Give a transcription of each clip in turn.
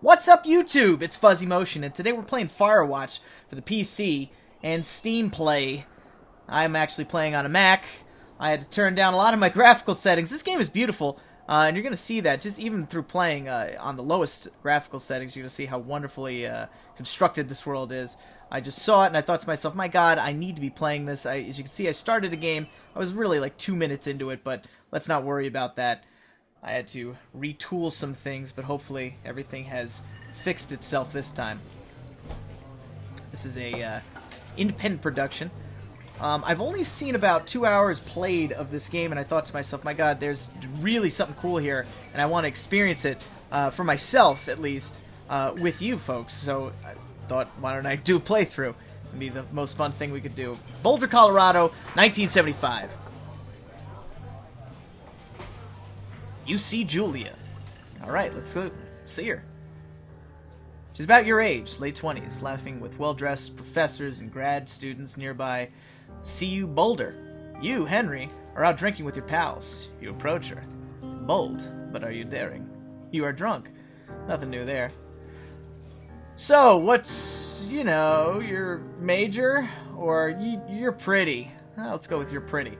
What's up, YouTube? It's fuzzymotion, and today we're playing Firewatch for the PC and Steam Play. I'm actually playing on a Mac. I had to turn down a lot of my graphical settings. This game is beautiful, and you're going to see that just even through playing on the lowest graphical settings. You're going to see how wonderfully constructed this world is. I just saw it, and I thought to myself, my god, I need to be playing this. As you can see, I started a game. I was really like 2 minutes into it, but let's not worry about that. I had to retool some things, but hopefully everything has fixed itself this time. This is a independent production. I've only seen about 2 hours played of this game, and I thought to myself, my god, there's really something cool here, and I want to experience it for myself, at least, with you folks. So I thought, why don't I do a playthrough? It'd be the most fun thing we could do. Boulder, Colorado, 1975. You see Julia. Alright, let's go see her. She's about your age, late 20s, laughing with well-dressed professors and grad students nearby. See you, Boulder. You, Henry, are out drinking with your pals. You approach her. Bold, but are you daring? You are drunk. Nothing new there. So, what's, your major? Or you're pretty. Let's go with you're pretty.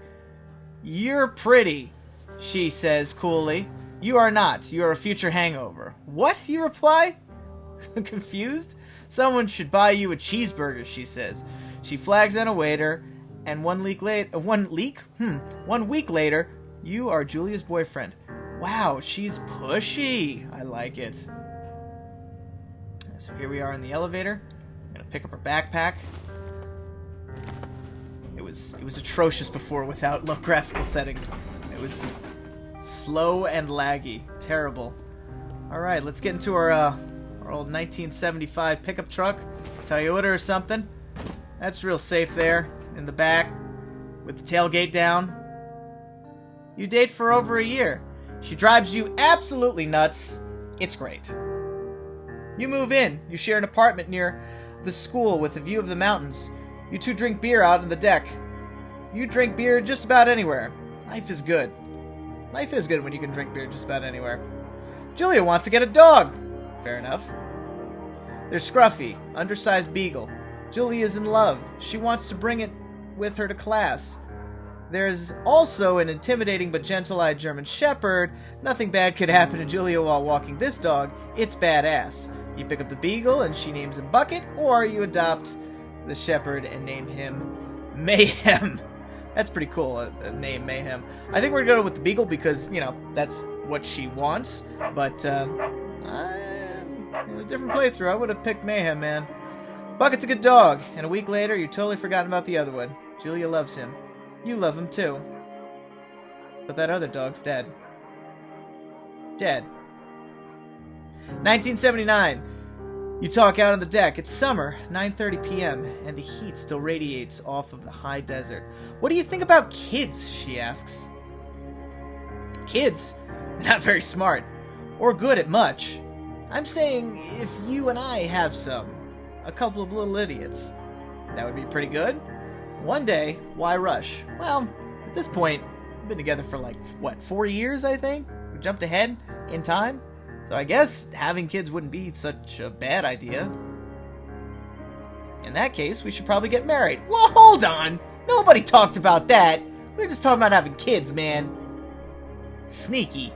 You're pretty, she says coolly. You are not. You are a future hangover. What? You reply? Confused? Someone should buy you a cheeseburger, she says. She flags down a waiter, and 1 week later, 1 week later, you are Julia's boyfriend. Wow, she's pushy. I like it. So here we are in the elevator. I'm gonna pick up her backpack. It was atrocious before without low graphical settings. It was just slow and laggy. Terrible. Alright, let's get into our old 1975 pickup truck. Toyota or something. That's real safe there in the back with the tailgate down. You date for over a year. She drives you absolutely nuts. It's great. You move in. You share an apartment near the school with a view of the mountains. You two drink beer out on the deck. You drink beer just about anywhere. Life is good. Life is good when you can drink beer just about anywhere. Julia wants to get a dog. Fair enough. They're scruffy, undersized beagle. Julia is in love. She wants to bring it with her to class. There's also an intimidating but gentle-eyed German shepherd. Nothing bad could happen to Julia while walking this dog. It's badass. You pick up the beagle and she names him Bucket, or you adopt the shepherd and name him Mayhem. That's pretty cool, a name, Mayhem. I think we're going to go with the beagle because, that's what she wants. But, in a different playthrough, I would have picked Mayhem, man. Bucket's a good dog, and a week later, you've totally forgotten about the other one. Julia loves him. You love him, too. But that other dog's dead. Dead. 1979. You talk out on the deck. It's summer, 9:30 p.m., and the heat still radiates off of the high desert. What do you think about kids? She asks. Kids? Not very smart. Or good at much. I'm saying if you and I have some. A couple of little idiots. That would be pretty good. One day, why rush? Well, at this point, we've been together for 4 years, I think? We jumped ahead in time. So I guess having kids wouldn't be such a bad idea. In that case, we should probably get married. Well, hold on! Nobody talked about that! We were just talking about having kids, man. Sneaky.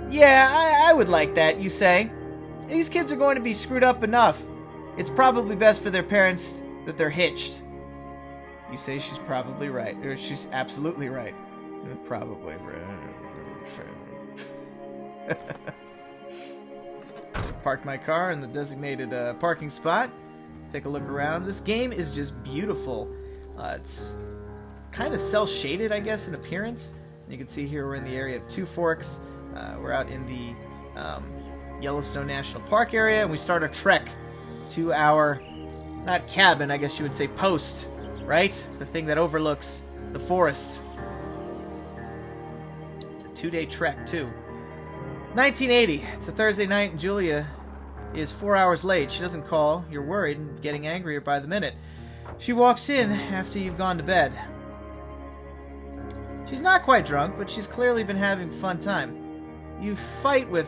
Yeah, I would like that, you say. These kids are going to be screwed up enough. It's probably best for their parents that they're hitched. You say she's probably right. Or she's absolutely right. Probably right. Parked my car in the designated parking spot. Take a look around. This game is just beautiful. It's kind of cel-shaded, I guess, in appearance. And you can see here we're in the area of Two Forks. We're out in the Yellowstone National Park area, and we start our trek to our, not cabin, I guess you would say post, right? The thing that overlooks the forest. It's a 2-day trek, too. 1980. It's a Thursday night, and Julia is 4 hours late. She doesn't call. You're worried and getting angrier by the minute. She walks in after you've gone to bed. She's not quite drunk, but she's clearly been having a fun time. You fight with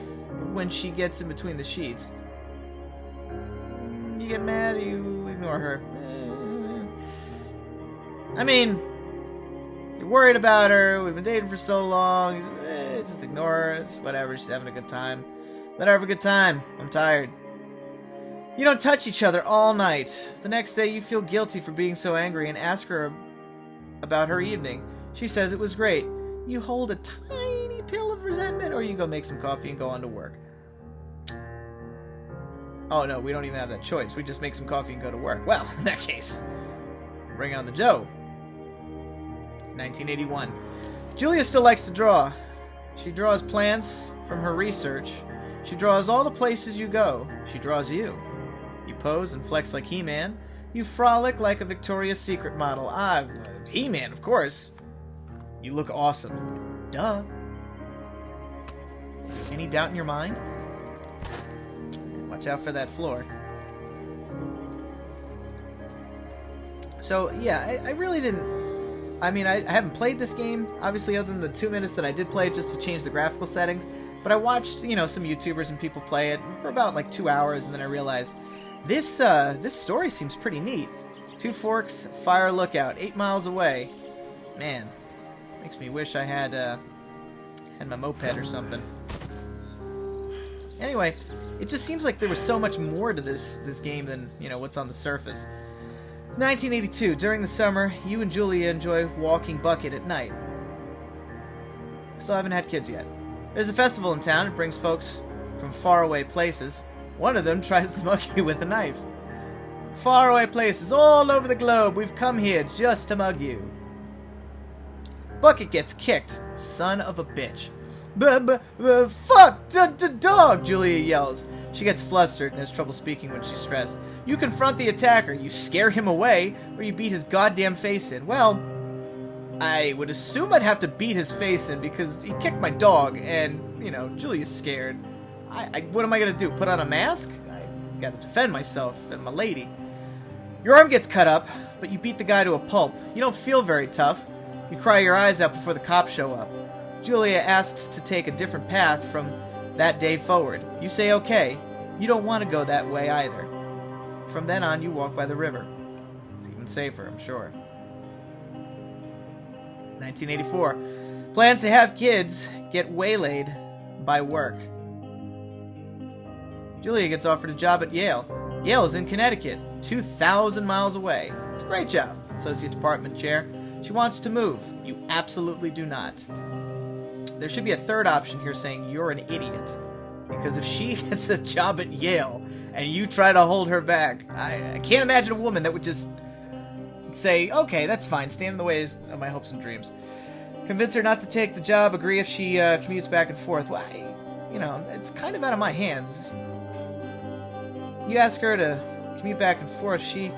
when she gets in between the sheets. You get mad or you ignore her? I mean, you're worried about her. We've been dating for so long. Just ignore her. Just whatever. She's having a good time. Let her have a good time. I'm tired. You don't touch each other all night. The next day you feel guilty for being so angry and ask her about her evening. She says it was great. You hold a tiny pill of resentment, or you go make some coffee and go on to work. Oh no, we don't even have that choice. We just make some coffee and go to work. Well, in that case, bring on the Joe. 1981. Julia still likes to draw. She draws plants from her research. She draws all the places you go. She draws you. You pose and flex like He-Man. You frolic like a Victoria's Secret model. Ah, He-Man, of course. You look awesome. Duh. Is there any doubt in your mind? Watch out for that floor. So, yeah, I really didn't... I mean, I haven't played this game, obviously, other than the 2 minutes that I did play just to change the graphical settings. But I watched, you know, some YouTubers and people play it for about, like, 2 hours, and then I realized this story seems pretty neat. Two Forks, Fire Lookout, 8 miles away. Man, makes me wish I had my moped or something. Anyway, it just seems like there was so much more to this game than, you know, what's on the surface. 1982. During the summer, you and Julia enjoy walking bucket at night. Still haven't had kids yet. There's a festival in town. It brings folks from faraway places. One of them tries to mug you with a knife. Faraway places all over the globe. We've come here just to mug you. Bucket gets kicked. Son of a bitch. Fuck! Dog! Julia yells. She gets flustered and has trouble speaking when she's stressed. You confront the attacker, you scare him away, or you beat his goddamn face in. Well, I would assume I'd have to beat his face in because he kicked my dog and, you know, Julia's scared. What am I gonna do? Put on a mask? I gotta defend myself and my lady. Your arm gets cut up, but you beat the guy to a pulp. You don't feel very tough. You cry your eyes out before the cops show up. Julia asks to take a different path from that day forward. You say okay. You don't want to go that way either. From then on, you walk by the river. It's even safer, I'm sure. 1984. Plans to have kids get waylaid by work. Julia gets offered a job at Yale. Yale is in Connecticut, 2,000 miles away. It's a great job. Associate department chair. She wants to move. You absolutely do not. There should be a third option here saying you're an idiot. Because if she gets a job at Yale and you try to hold her back, I can't imagine a woman that would just say, okay, that's fine, stand in the way of my hopes and dreams. Convince her not to take the job, agree if she commutes back and forth. Well, you know, it's kind of out of my hands. You ask her to commute back and forth, you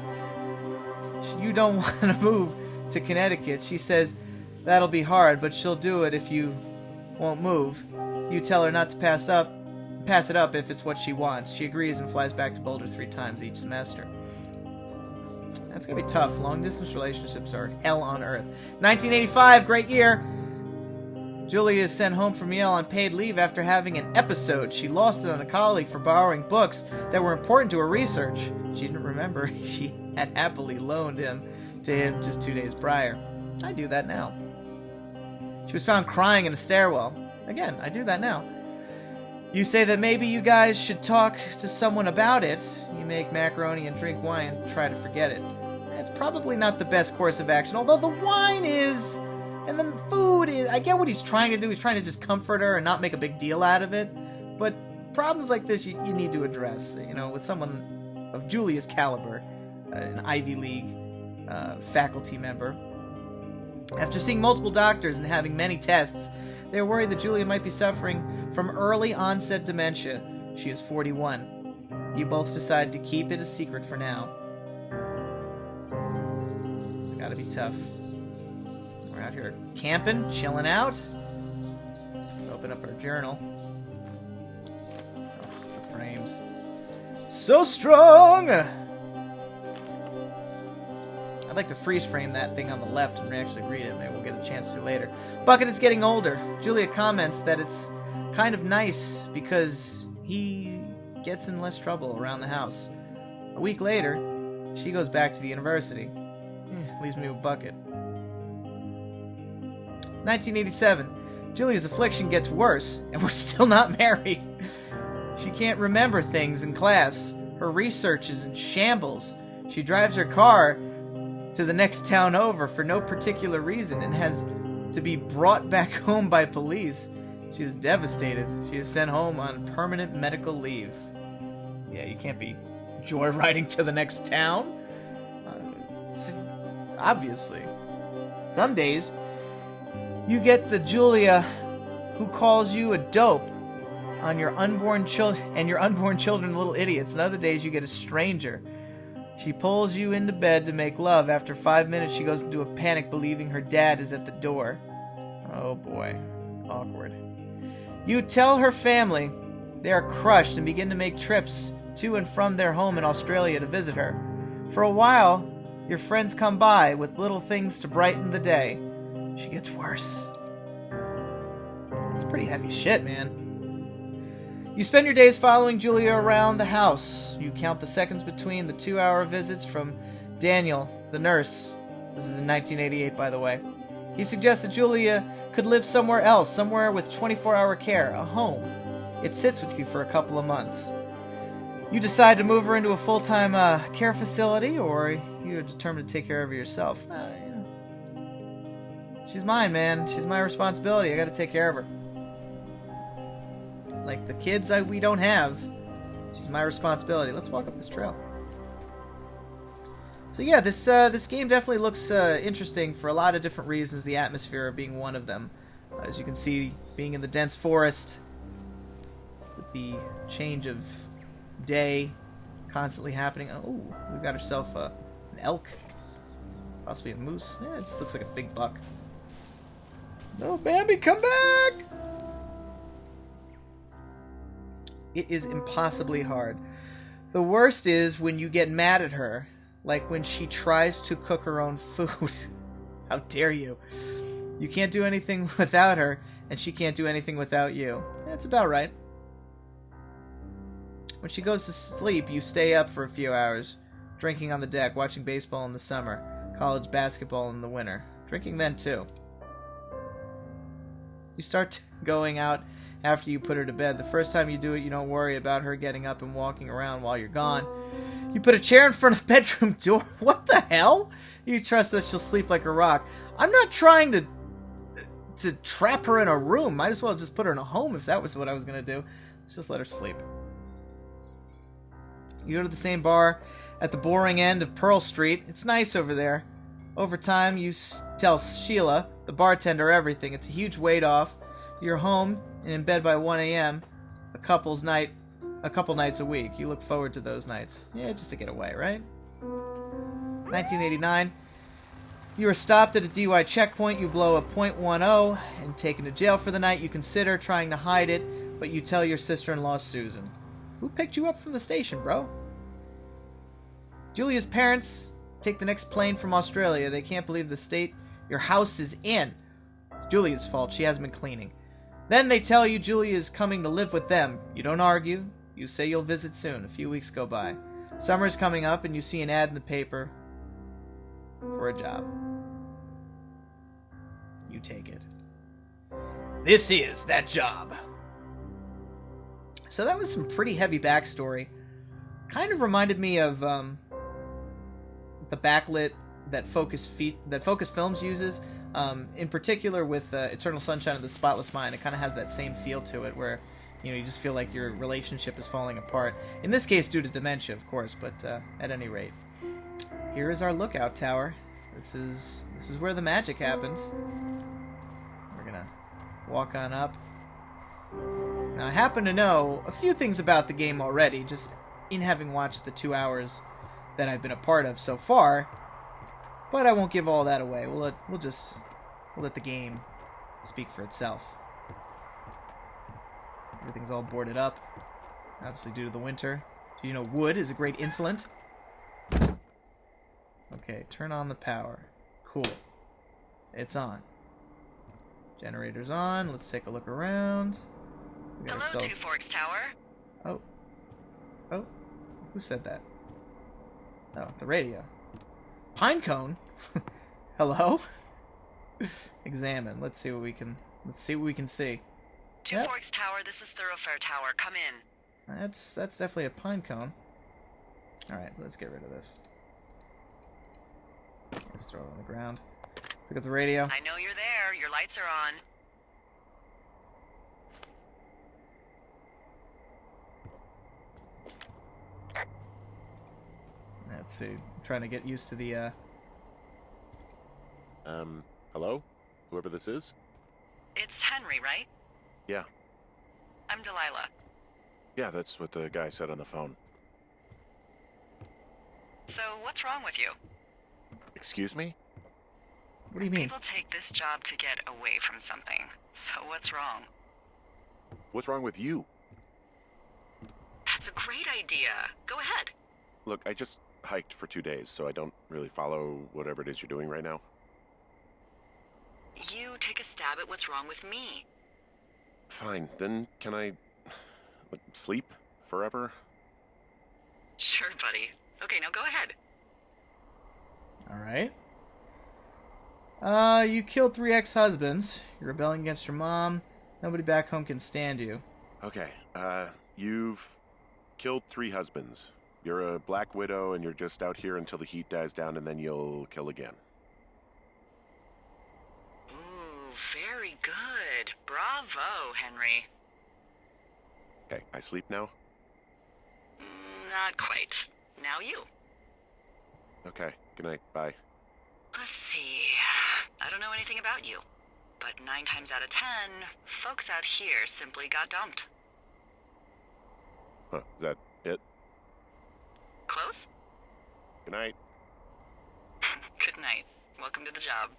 don't want to move to Connecticut. She says that'll be hard, but she'll do it if you won't move. You tell her not to pass it up if it's what she wants. She agrees and flies back to Boulder 3 times each semester. That's gonna be tough. Long-distance relationships are hell on earth. 1985, great year. Julia is sent home from Yale on paid leave after having an episode. She lost it on a colleague for borrowing books that were important to her research. She didn't remember she had happily loaned him to him just 2 days prior. I do that now. She was found crying in a stairwell. Again, I do that now. You say that maybe you guys should talk to someone about it. You make macaroni and drink wine and try to forget it. It's probably not the best course of action, although the wine is, and the food is. I get what he's trying to do. He's trying to just comfort her and not make a big deal out of it. But problems like this you need to address. You know, with someone of Julia's caliber, an Ivy League faculty member. After seeing multiple doctors and having many tests, they are worried that Julia might be suffering from early onset dementia. She is 41. You both decide to keep it a secret for now. It's gotta be tough. We're out here camping, chilling out. Let's open up our journal. Oh, the frames. So strong! I'd like to freeze frame that thing on the left and actually read it. Maybe we'll get a chance to later. Bucket is getting older. Julia comments that it's kind of nice because he gets in less trouble around the house. A week later, she goes back to the university. Leaves me with a bucket. 1987. Julia's affliction gets worse, and we're still not married. She can't remember things in class. Her research is in shambles. She drives her car to the next town over for no particular reason and has to be brought back home by police. She is devastated. She is sent home on permanent medical leave. Yeah, you can't be joyriding to the next town. Obviously. Some days, you get the Julia who calls you a dope on your unborn children and your unborn children little idiots. And other days, you get a stranger. She pulls you into bed to make love. After 5 minutes, she goes into a panic, believing her dad is at the door. Oh boy. Awkward. You tell her family they are crushed and begin to make trips to and from their home in Australia to visit her. For a while, your friends come by with little things to brighten the day. She gets worse. It's pretty heavy shit, man. You spend your days following Julia around the house. You count the seconds between the 2-hour visits from Daniel, the nurse. This is in 1988, by the way. He suggests that Julia could live somewhere else, somewhere with 24-hour care, a home. It sits with you for a couple of months. You decide to move her into a full-time care facility, or you're determined to take care of her yourself. She's mine, man. She's my responsibility. I gotta take care of her. Like the kids we don't have. She's my responsibility. Let's walk up this trail. So yeah, this game definitely looks interesting for a lot of different reasons, the atmosphere being one of them. As you can see, being in the dense forest, with the change of day constantly happening. Oh, we've got ourselves an elk. Possibly a moose. Yeah, it just looks like a big buck. No, Bambi, come back! It is impossibly hard. The worst is when you get mad at her, like when she tries to cook her own food. How dare you? You can't do anything without her, and she can't do anything without you. That's about right. When she goes to sleep, you stay up for a few hours, drinking on the deck, watching baseball in the summer, college basketball in the winter. Drinking then, too. You start going out after you put her to bed. The first time you do it, you don't worry about her getting up and walking around while you're gone. You put a chair in front of the bedroom door. What the hell? You trust that she'll sleep like a rock. I'm not trying to trap her in a room. Might as well just put her in a home if that was what I was going to do. Let's just let her sleep. You go to the same bar at the boring end of Pearl Street. It's nice over there. Over time, you tell Sheila, the bartender, everything. It's a huge weight off. You're home and in bed by 1 a.m. a couple nights a week. You look forward to those nights. Yeah, just to get away, right? 1989. You are stopped at a DUI checkpoint. You blow a .10 and taken to jail for the night. You consider trying to hide it, but you tell your sister-in-law, Susan. Who picked you up from the station, bro? Julia's parents take the next plane from Australia. They can't believe the state your house is in. It's Julia's fault. She hasn't been cleaning. Then they tell you Julia is coming to live with them. You don't argue. You say you'll visit soon. A few weeks go by. Summer's coming up and you see an ad in the paper for a job. You take it. This is that job. So that was some pretty heavy backstory. Kind of reminded me of the backlit that Focus Films uses. In particular with Eternal Sunshine of the Spotless Mind. It kind of has that same feel to it where, you just feel like your relationship is falling apart. In this case, due to dementia, of course, but at any rate. Here is our lookout tower. This is where the magic happens. We're gonna walk on up. Now, I happen to know a few things about the game already, just in having watched the 2 hours that I've been a part of so far, but I won't give all that away. We'll let the game speak for itself. Everything's all boarded up, obviously due to the winter. Wood is a great insulant. Okay, turn on the power. Cool. It's on. Generator's on. Let's take a look around. We got Hello, ourselves... Two Forks Tower. Oh. Oh. Who said that? Oh, the radio. Pinecone? Hello? Examine. Let's see what we can see. Two Yep. Forks Tower, this is Thoroughfare Tower. Come in. That's definitely a pinecone. Alright, let's get rid of this. Let's throw it on the ground. Pick up the radio. I know you're there. Your lights are on. Let's see. I'm trying to get used to the, Hello? Whoever this is? It's Henry, right? Yeah. I'm Delilah. Yeah, that's what the guy said on the phone. So, what's wrong with you? Excuse me? What do you mean? People take this job to get away from something. So, what's wrong? What's wrong with you? That's a great idea. Go ahead. Look, I just hiked for 2 days, so I don't really follow whatever it is you're doing right now. You take a stab at what's wrong with me. Fine, then can I... sleep? Forever? Sure, buddy. Okay, now go ahead. Alright. You killed 3 ex-husbands. You're rebelling against your mom. Nobody back home can stand you. Okay, you've killed 3 husbands. You're a black widow and you're just out here until the heat dies down and then you'll kill again. Ooh, very good. Bravo, Henry. Okay, I sleep now? Not quite. Now you. Okay, good night, bye. Let's see. I don't know anything about you, but 9 times out of 10, folks out here simply got dumped. Huh, is that it? Close? Good night. Good night. Welcome to the job.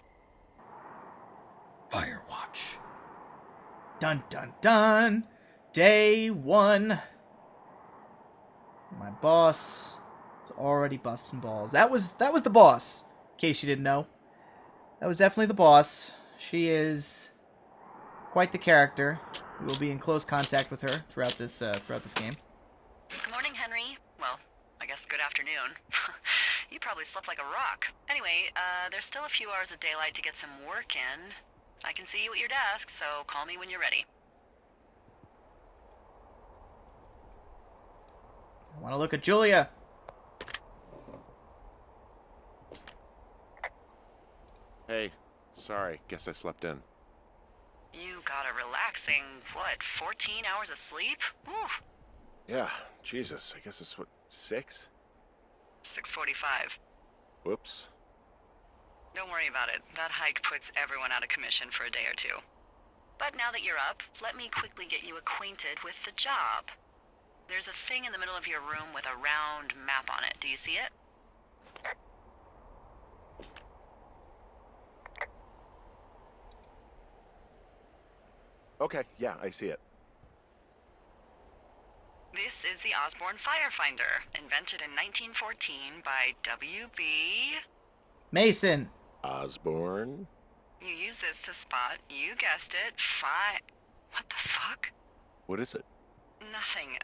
Firewatch. Dun dun dun. Day 1. My boss is already busting balls. That was the boss. In case you didn't know, that was definitely the boss. She is quite the character. We will be in close contact with her throughout this game. Good morning, Henry. Well, I guess good afternoon. You probably slept like a rock. Anyway, there's still a few hours of daylight to get some work in. I can see you at your desk, so call me when you're ready. I want to look at Julia. Hey, sorry, guess I slept in. You got a relaxing, 14 hours of sleep? Whew. Yeah, Jesus, I guess it's what, 6? 6:45. Whoops. Don't worry about it. That hike puts everyone out of commission for a day or 2. But now that you're up, let me quickly get you acquainted with the job. There's a thing in the middle of your room with a round map on it. Do you see it? Okay, yeah, I see it. This is the Osborne Firefinder, invented in 1914 by W.B. Mason. Osborne? You use this to spot, you guessed it, What the fuck? What is it? Nothing.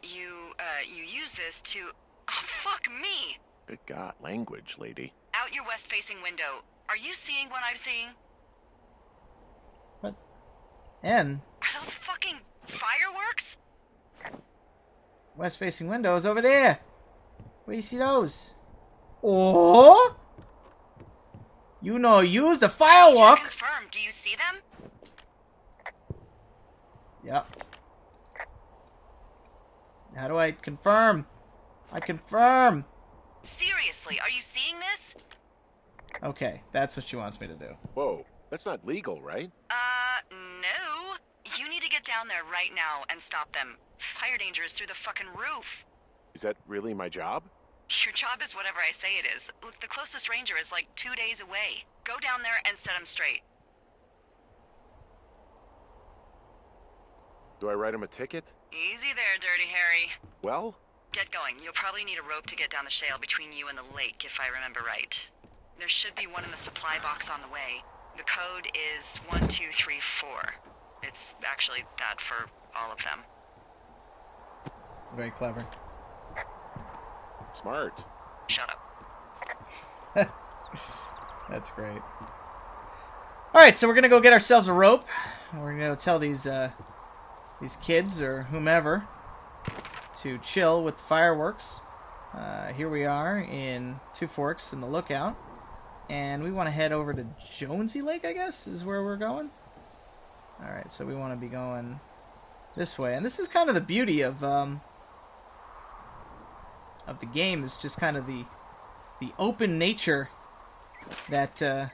You use this to... Oh, fuck me! Good God, language, lady. Out your west-facing window. Are you seeing what I'm seeing? What? And Are those fucking fireworks? west-facing windows over there. Where do you see those? Oh! You know, use the firework. Confirm. Do you see them? Yep. How do I confirm? I confirm. Seriously, are you seeing this? Okay, that's what she wants me to do. Whoa, that's not legal, right? No. You need to get down there right now and stop them. Fire danger is through the fucking roof. Is that really my job? Your job is whatever I say it is. Look, the closest ranger is like 2 days away. Go down there and set him straight. Do I write him a ticket? Easy there, Dirty Harry. Well? Get going. You'll probably need a rope to get down the shale between you and the lake, if I remember right. There should be one in the supply box on the way. The code is 1234. It's actually that for All of them. Very clever. Smart. Shut up. That's great. Alright, so we're gonna go get ourselves a rope. And we're gonna go tell these kids or whomever to chill with the fireworks. Here we are in Two Forks in the Lookout. And we want to head over to Jonesy Lake, I guess, is where we're going. Alright, so we want to be going this way. And this is kind of the beauty of the game, is just kind of the open nature that that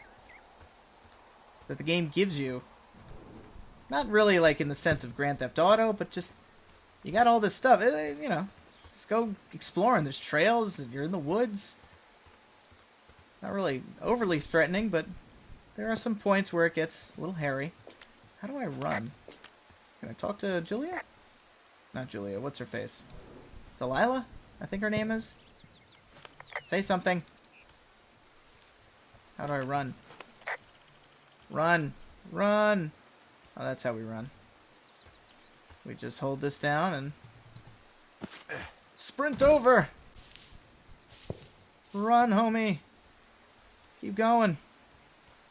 the game gives you. Not really like in the sense of Grand Theft Auto, but just you got all this stuff. You know, just go exploring. There's trails. You're in the woods. Not really overly threatening, but there are some points where it gets a little hairy. How do I run? Can I talk to Julia? Not Julia. What's her face? Delilah? I think her name is. Say something. How do I run? Run. Run. Oh, that's how we run. We just hold this down and sprint over. Run, homie. Keep going.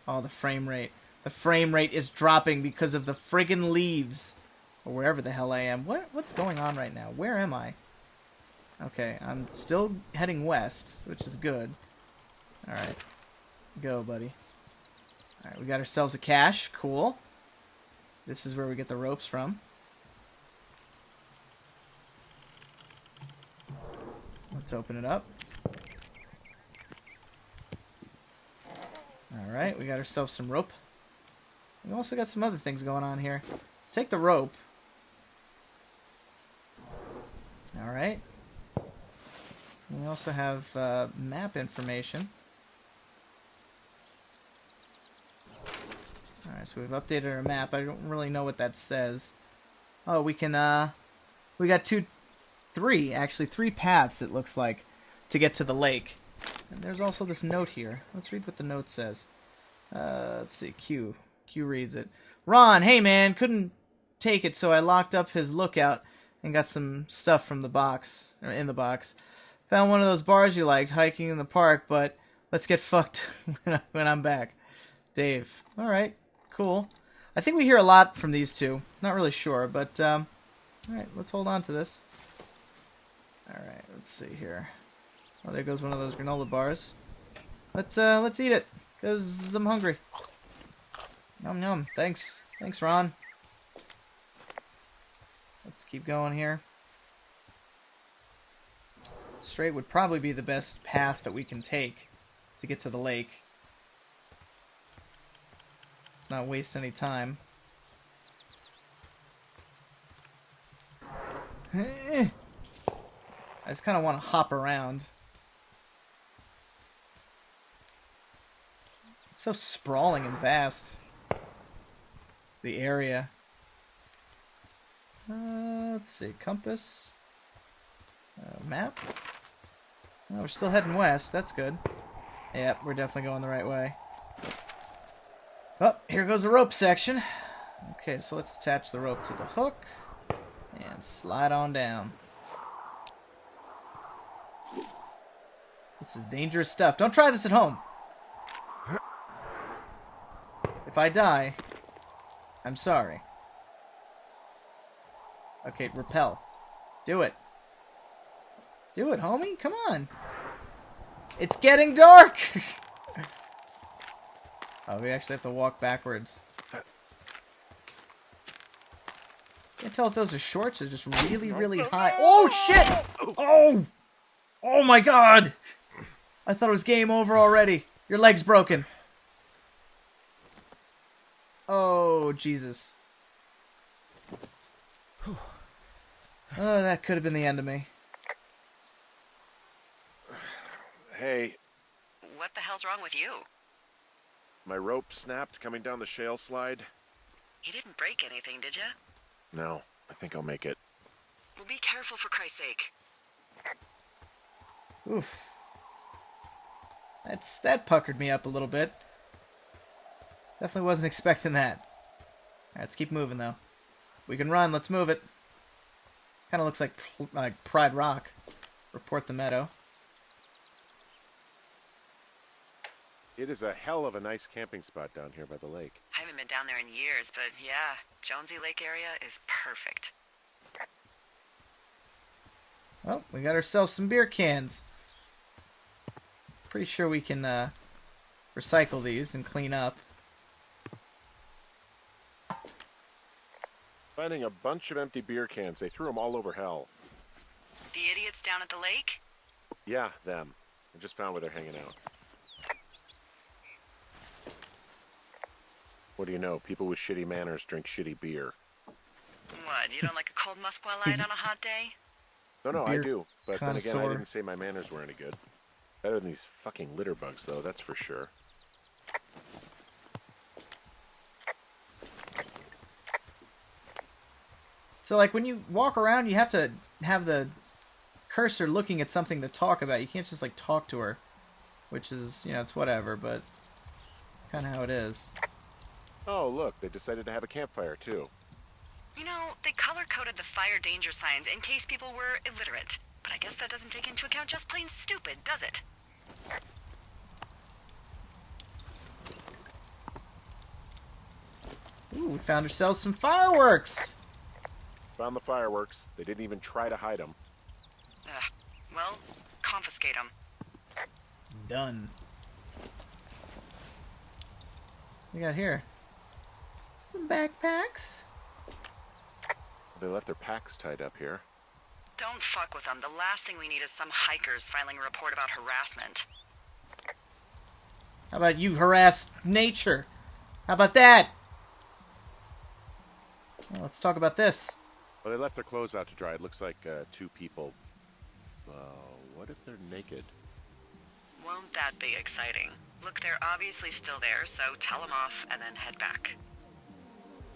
Oh, the frame rate. The frame rate is dropping because of the friggin' leaves. Or wherever the hell I am. What's going on right now? Where am I? Okay, I'm still heading west, which is good. Alright. Go, buddy. Alright, we got ourselves a cache. Cool. This is where we get the ropes from. Let's open it up. Alright, we got ourselves some rope. We also got some other things going on here. Let's take the rope. Alright. We also have map information. Alright, so we've updated our map. I don't really know what that says. Oh, we can, we got three paths, it looks like, to get to the lake. And there's also this note here. Let's read what the note says. Let's see, Q. Q reads it. Ron, hey man, couldn't take it, so I locked up his lookout and got some stuff from the box, or in the box. Found one of those bars you liked, hiking in the park, but let's get fucked when I'm back. Dave. Alright, cool. I think we hear a lot from these two. Not really sure, but, alright, let's hold on to this. Alright, let's see here. Oh, there goes one of those granola bars. Let's eat it, because I'm hungry. Yum yum. Thanks, Ron. Let's keep going here. Straight would probably be the best path that we can take to get to the lake. Let's not waste any time. I just kind of want to hop around. It's so sprawling and vast. The area. Let's see. Compass. Map. Oh, we're still heading west. That's good. Yep, we're definitely going the right way. Oh, here goes the rope section. Okay, so let's attach the rope to the hook and slide on down. This is dangerous stuff. Don't try this at home. If I die, I'm sorry. Okay, rappel. Do it. Do it, homie. Come on. It's getting dark. Oh, we actually have to walk backwards. Can't tell if those are shorts or just really, really high. Oh, shit! Oh! Oh, my God! I thought it was game over already. Your leg's broken. Oh, Jesus. Oh, that could have been the end of me. Hey, What the hell's wrong with you? my rope snapped coming down the Shale Slide. You didn't break anything, did you? No, I think I'll make it. Well, be careful for Christ's sake. Oof. That puckered me up a little bit. Definitely wasn't expecting that. Alright, let's keep moving, though. we can run. Let's move it. Kind of looks like Pride Rock. Report the meadow. It is a hell of a nice camping spot down here by the lake. I haven't been down there in years, but yeah, Jonesy Lake area is perfect. Well, we got ourselves some beer cans. Pretty sure we can recycle these and clean up. Finding a bunch of empty beer cans. They threw them all over hell. The idiots down at the lake? Yeah, them. I just found where they're hanging out. What do you know? People with shitty manners drink shitty beer. What, you don't like a cold Musqua Light on a hot day? No, I Beer do. But then again, I connoisseur. didn't say my manners were any good. Better than these fucking litter bugs, though, that's for sure. So, like, when you walk around, you have to have the cursor looking at something to talk about. You can't just, like, talk to her. Which is, you know, it's whatever, but it's kind of how it is. Oh, look, they decided to have a campfire, too. You know, they color-coded the fire danger signs in case people were illiterate. But I guess that doesn't take into account just plain stupid, does it? Ooh, we found ourselves some fireworks! Found the fireworks. They didn't even try to hide them. Ugh. Well, confiscate them. Done. What we got here? Some backpacks. They left their packs tied up here. Don't fuck with them. The last thing we need is some hikers filing a report about harassment. How about you harass nature? How about that? Well, let's talk about this. Well, they left their clothes out to dry. It looks like 2 people. What if they're naked? Won't that be exciting? Look, they're obviously still there, so tell them off and then head back.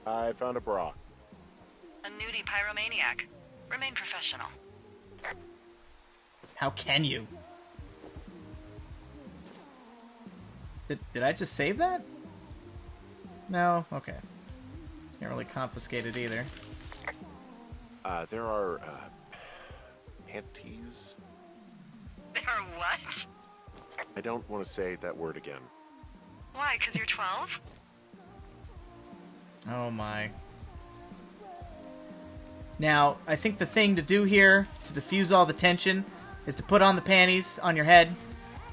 I found a bra. A nudie pyromaniac. Remain professional. How can you? Did I just save that? No? Okay. Can't really confiscate it either. There are, panties? They are what? I don't want to say that word again. Why, 'cause you're 12? Oh my. Now, I think the thing to do here, to diffuse all the tension, is to put on the panties on your head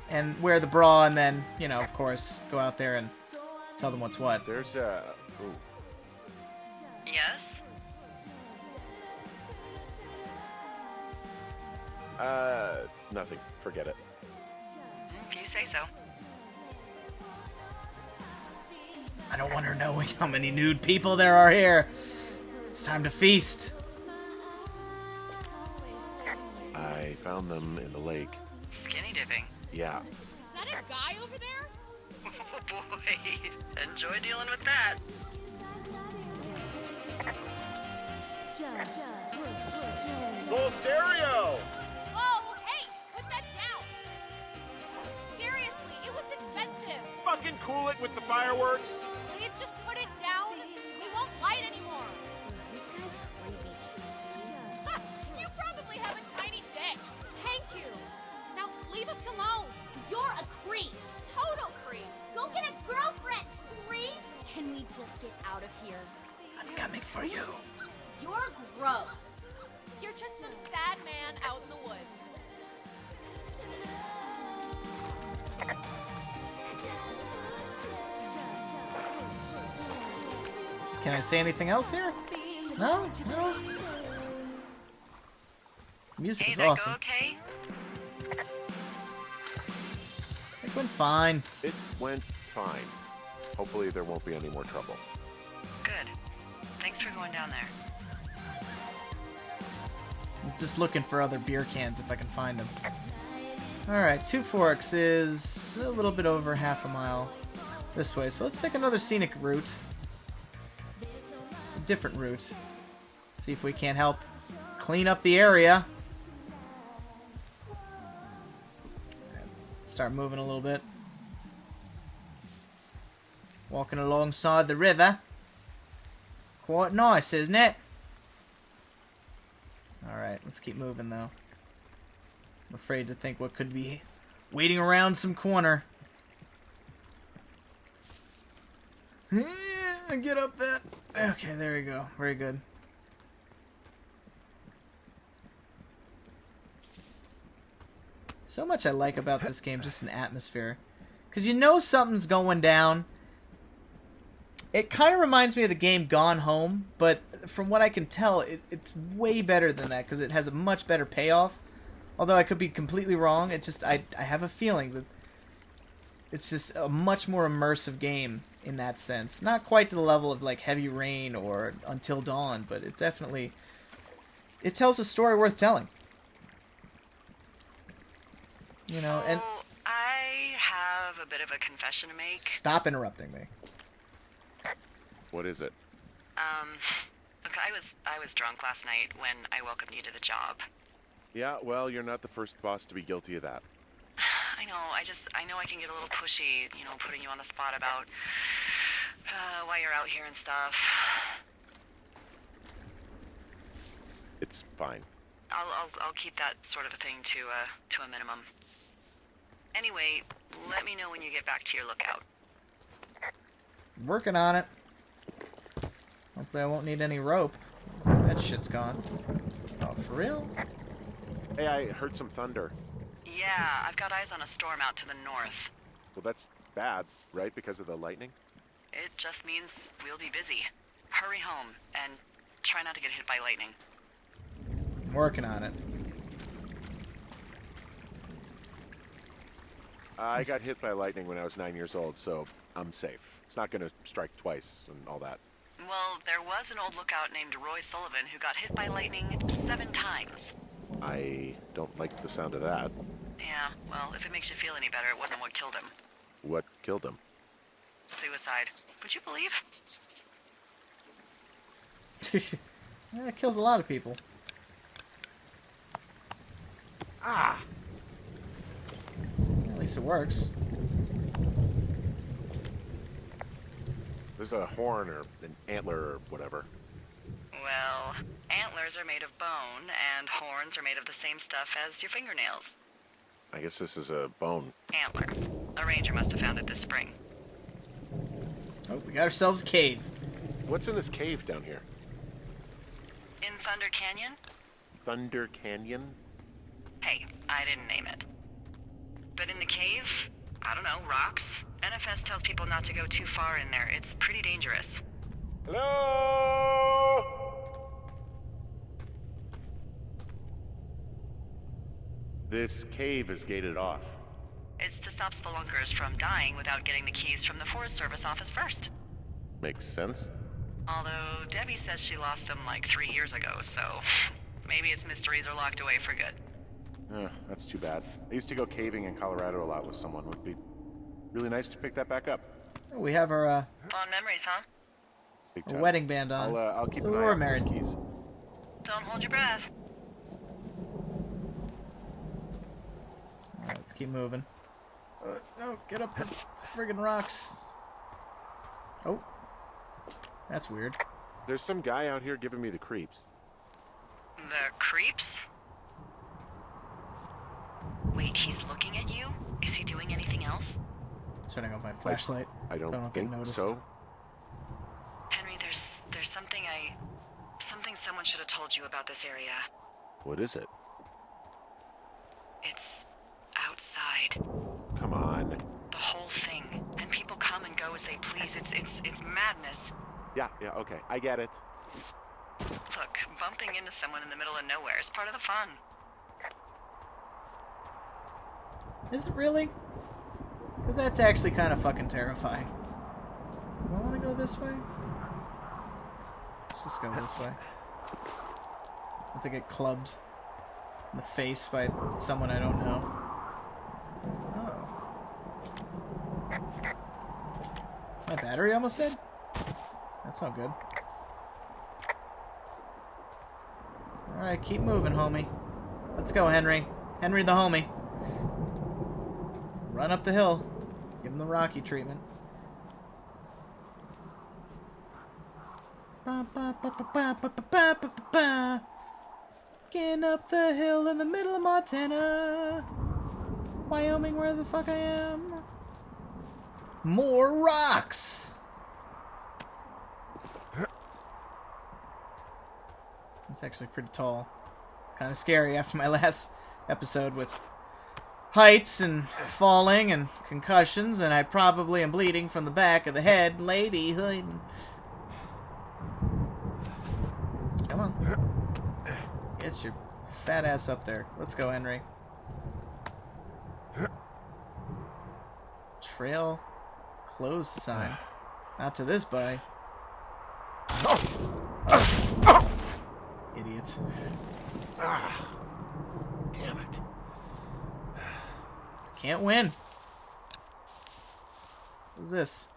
and wear the bra and then, you know, of course, go out there and tell them what's what. There's a... Ooh. Yes? Nothing. Forget it. If you say so. I don't want her knowing how many nude people there are here. It's time to feast. I found them in the lake. Skinny dipping. Yeah. Is that a guy over there? Oh boy. Enjoy dealing with that. Full stereo! Oh, hey, put that down. Seriously, it was expensive. Fucking cool it with the fireworks! Please just put it down. We won't light anymore. Ha, you probably have a tiny dick. Thank you. Now leave us alone. You're a creep. Total creep. Go get a girlfriend, creep. Can we just get out of here? I'm coming for you. You're gross. You're just some sad man out in the woods. Can I say anything else here? No? No? Music Hey, is that awesome. go okay? It went fine. It went fine. Hopefully there won't be any more trouble. Good. Thanks for going down there. I'm just looking for other beer cans if I can find them. Alright, Two Forks is a little bit over half a mile this way, so let's take another scenic route. A different route. See if we can't help clean up the area. Start moving a little bit. Walking alongside the river. Quite nice, isn't it? Alright, let's keep moving, though. I'm afraid to think what could be waiting around some corner. Get up that. Okay, there we go. Very good. So much I like about this game, just an atmosphere. Because you know something's going down. It kind of reminds me of the game Gone Home, but from what I can tell, it's way better than that, because it has a much better payoff. Although I could be completely wrong, it just I have a feeling that it's just a much more immersive game in that sense. Not quite to the level of like Heavy Rain or Until Dawn, but it definitely tells a story worth telling. You know, and I have a bit of a confession to make. Stop interrupting me. What is it? Look, I was drunk last night when I welcomed you to the job. Yeah, well, you're not the first boss to be guilty of that. I know, I know I can get a little pushy, you know, putting you on the spot about why you're out here and stuff. It's fine. I'll keep that sort of a thing to a minimum. Anyway, let me know when you get back to your lookout. Working on it. Hopefully I won't need any rope. That shit's gone. Oh, for real? Hey, I heard some thunder. Yeah, I've got eyes on a storm out to the north. Well, that's bad, right? Because of the lightning? It just means we'll be busy. Hurry home, and try not to get hit by lightning. I'm working on it. I got hit by lightning when I was 9 years old, so I'm safe. It's not going to strike twice and all that. Well, there was an old lookout named Roy Sullivan who got hit by lightning 7 times. I don't like the sound of that. Yeah, well, if it makes you feel any better, it wasn't what killed him. What killed him? Suicide. Would you believe? Yeah, it kills a lot of people. Ah! At least it works. There's a horn or an antler or whatever. Well, antlers are made of bone, and horns are made of the same stuff as your fingernails. I guess this is a bone. Antler. A ranger must have found it this spring. Oh, we got ourselves a cave. What's in this cave down here? In Thunder Canyon? Thunder Canyon? Hey, I didn't name it. But in the cave, I don't know, rocks? NFS tells people not to go too far in there. It's pretty dangerous. Hello? This cave is gated off. It's to stop spelunkers from dying without getting the keys from the Forest Service office first. Makes sense. Although Debbie says she lost them like 3 years ago, so maybe its mysteries are locked away for good. That's too bad. I used to go caving in Colorado a lot with someone. Would be really nice to pick that back up. We have our Fond memories, huh? Big time. wedding band on. I'll keep So an eye we're out for married. those keys. Don't hold your breath. Alright, let's keep moving. No, get up the friggin' rocks. Oh. That's weird. There's some guy out here giving me the creeps. The creeps? Wait, he's looking at you? Is he doing anything else? Turning on my flashlight. I don't so I don't think get noticed. so. Henry, there's something someone should have told you about this area. What is it? It's outside. Come on. The whole thing. And people come and go as they please. It's madness. Yeah, okay. I get it. Look, bumping into someone in the middle of nowhere is part of the fun. Is it really? Because that's actually kind of fucking terrifying. Do I want to go this way? Let's just go this way. Once I get clubbed in the face by someone I don't know. Oh. My battery almost dead? That's not good. Alright, keep moving, homie. Let's go, Henry. Henry the homie. Run up the hill. Give him the Rocky treatment. Walking up the hill in the middle of Montana. Wyoming, where the fuck I am. More rocks! It's actually pretty tall. Kind of scary after my last episode with heights and falling and concussions, and I probably am bleeding from the back of the head. Lady, come on. Get your fat ass up there. Let's go, Henry. Trail closed sign. Not to this by. Oh. Idiot. Damn it. Can't win. What's this?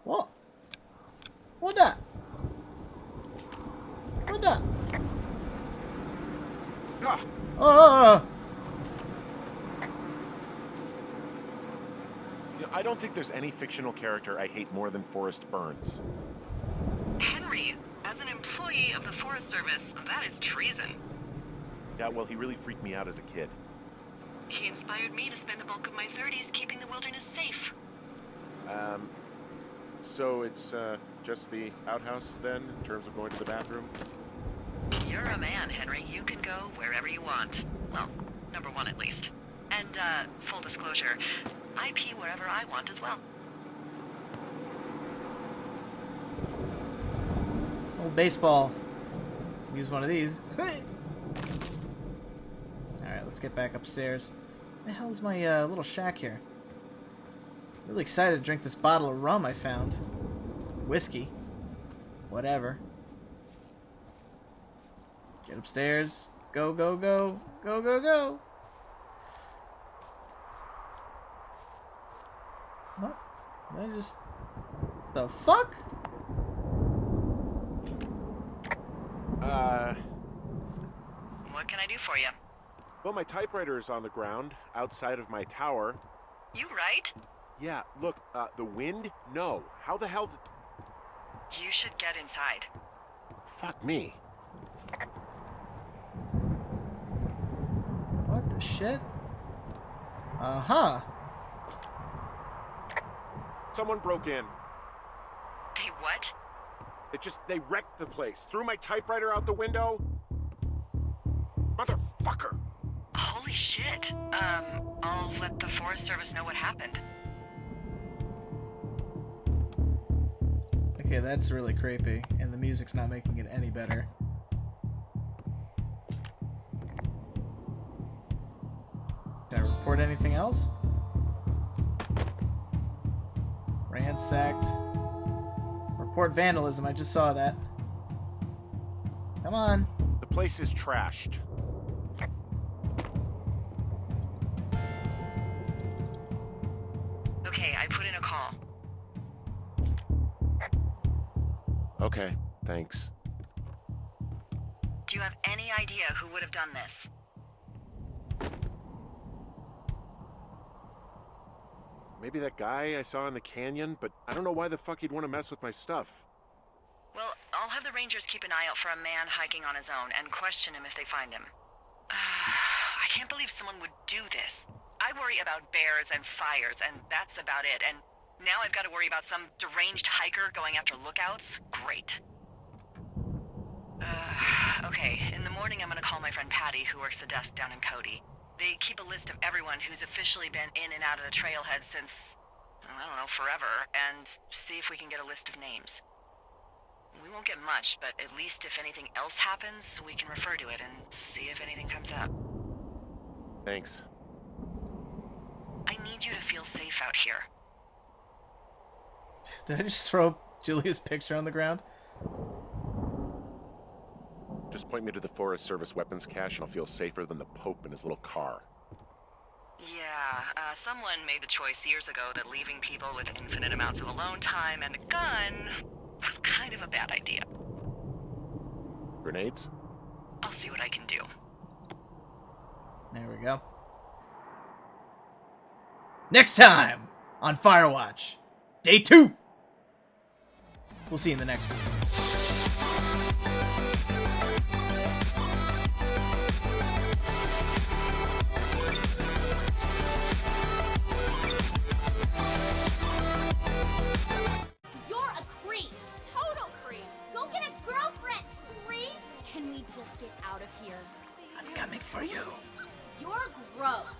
What? What that? What that? Oh! I don't think there's any fictional character I hate more than Forrest Burns. Henry, as an employee of the Forest Service, that is treason. Yeah, well, he really freaked me out as a kid. He inspired me to spend the bulk of my 30s keeping the wilderness safe. So it's just the outhouse then, in terms of going to the bathroom? You're a man, Henry. You can go wherever you want. Well, number one at least. And, full disclosure, I pee wherever I want as well. Old baseball. Use one of these. Alright, let's get back upstairs. Where the hell is my little shack here? Really excited to drink this bottle of rum I found. Whiskey. Whatever. Get upstairs. Go, go, go. Go, go, go. What? Did I just... The fuck? What can I do for you? Well, my typewriter is on the ground, outside of my tower. You right? Yeah, look, the wind? No. How the hell did... You should get inside. Fuck me. What the shit? Uh-huh. Someone broke in. They what? They wrecked the place. Threw my typewriter out the window. Motherfucker. Holy shit. I'll let the Forest Service know what happened. Okay, that's really creepy, and the music's not making it any better. Did I report anything else? Ransacked. Report vandalism, I just saw that. Come on. The place is trashed. Okay, I put in a call. Okay, thanks. Do you have any idea who would have done this? Maybe that guy I saw in the canyon, but I don't know why the fuck he'd want to mess with my stuff. Well, I'll have the Rangers keep an eye out for a man hiking on his own and question him if they find him. I can't believe someone would do this. I worry about bears and fires, and that's about it. And now I've got to worry about some deranged hiker going after lookouts? Great. Okay, in the morning I'm gonna call my friend Patty, who works the desk down in Cody. They keep a list of everyone who's officially been in and out of the trailhead since, I don't know, forever, and see if we can get a list of names. We won't get much, but at least if anything else happens, we can refer to it and see if anything comes up. Thanks. I need you to feel safe out here. Did I just throw Julia's picture on the ground? Just point me to the Forest Service weapons cache and I'll feel safer than the Pope in his little car. Yeah, someone made the choice years ago that leaving people with infinite amounts of alone time and a gun was kind of a bad idea. Grenades? I'll see what I can do. There we go. Next time on Firewatch, Day 2. We'll see you in the next one. just get out of here? I'm coming for you. You're gross.